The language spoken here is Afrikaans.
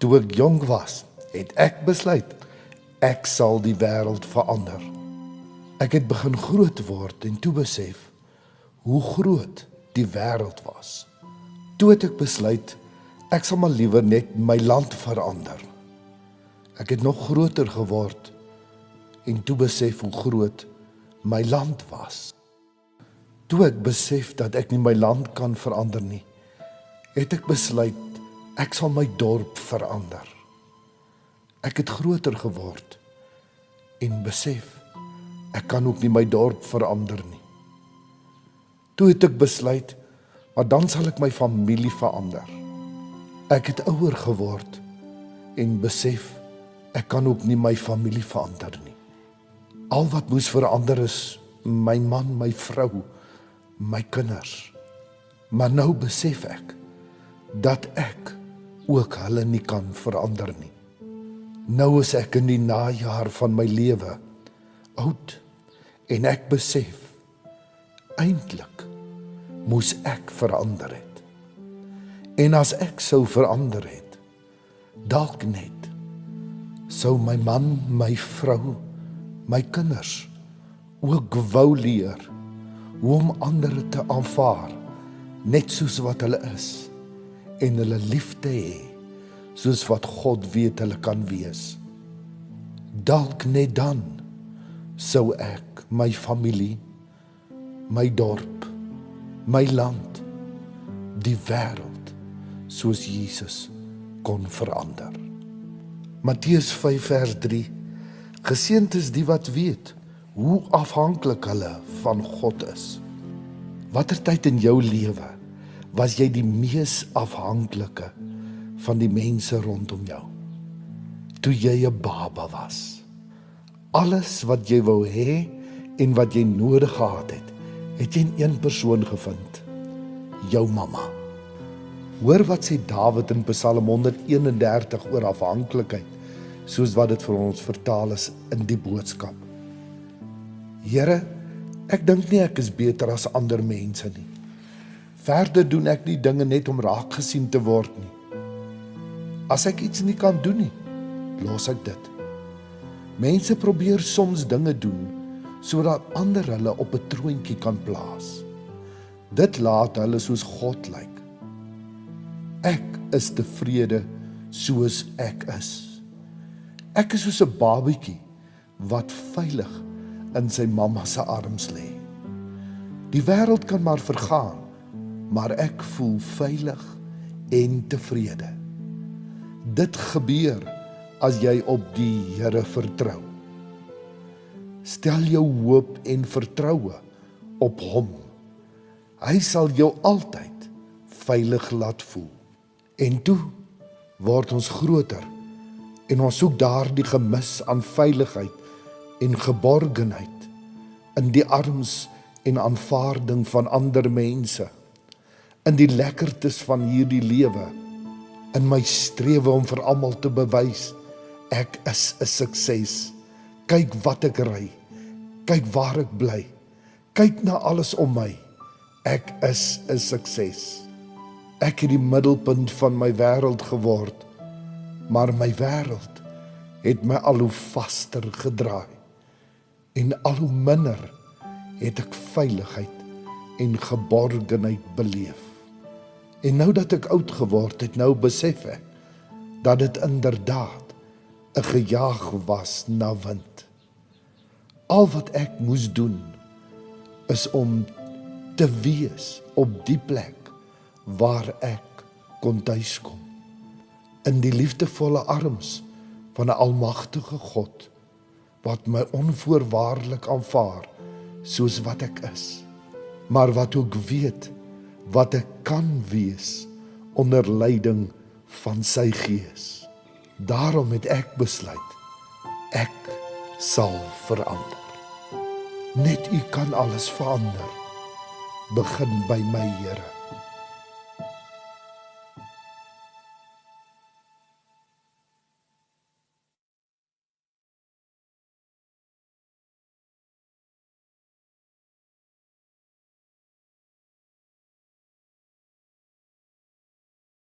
Toe ek jong was, het ek besluit, ek sal die wêreld verander. Ek het begin groot word en toe besef hoe groot die wêreld was. Toe het ek besluit, ek sal maar liewer net my land verander. Ek het nog groter geword en toe besef hoe groot my land was. Toe ek besef dat ek nie my land kan verander nie, het ek besluit, ek sal my dorp verander. Ek het groter geword en besef, ek kan ook nie my dorp verander nie. Toe het ek besluit, maar dan sal ek my familie verander. Ek het ouer geword en besef, ek kan ook nie my familie verander nie. Al wat moes verander is my man, my vrou, my kinders. Maar nou besef ek, dat ek ook hulle nie kan verander nie. Nou is ek in die najaar van my lewe, oud, en ek besef, eintlik moes ek verander het. En as ek sou verander het, dalk net, sou my man, my vrou, my kinders ook wou leer hoe om ander te aanvaar, net soos wat hulle is, en hulle lief te hê, soos wat God weet hulle kan wees. Dalk net dan sou ek my familie, my dorp, my land, die wêreld, soos Jesus kon verander. Matteus 5 vers 3, geseënd is die wat weet, hoe afhanklik hulle van God is. Watter tyd in jou lewe was jy die mees afhanklike van die mense rondom jou? Toe jy 'n baba was. Alles wat jy wou hê en wat jy nodig gehad het jy in een persoon gevind, jou mamma. Hoor wat sê Dawid in Psalm 131 oor afhanklikheid, soos wat dit vir ons vertaal is in die boodskap. Here, ek dink nie ek is beter as ander mense nie. Verder doen ek nie dinge net om raak gesien te word nie. As ek iets nie kan doen nie, los ek dit. Mense probeer soms dinge doen, sodat ander hulle op 'n troontjie kan plaas. Dit laat hulle soos God lyk. Ek is tevrede soos ek is. Ek is soos 'n babietjie wat veilig in sy mamma se arms lê. Die wêreld kan maar vergaan, maar ek voel veilig en tevrede. Dit gebeur as jy op die Here vertrou. Stel jou hoop en vertroue op hom. Hy sal jou altyd veilig laat voel. En toe word ons groter en ons soek daardie gemis aan veiligheid en geborgenheid in die arms en aanvaarding van ander mense, in die lekkertes van hierdie lewe, in my strewe om vir almal te bewys, ek is 'n sukses. Kyk wat ek ry, kyk waar ek bly, kyk na alles om my, ek is 'n sukses. Ek het die middelpunt van my wêreld geword, maar my wêreld het my al hoe vaster gedraai, en al hoe minder het ek veiligheid en geborgenheid beleef. En nou dat ek oud geword het, nou besef ek, dat dit inderdaad 'n gejaag was na wind. Al wat ek moes doen, is om te wees op die plek, waar ek kon tuiskom, in die liefdevolle arms van 'n almagtige God, wat my onvoorwaardelik aanvaar, soos wat ek is, maar wat ook weet, wat ek kan wees, onder leiding van sy Gees. Daarom het ek besluit, ek sal verander. Net U kan alles verander. Begin by my, Here.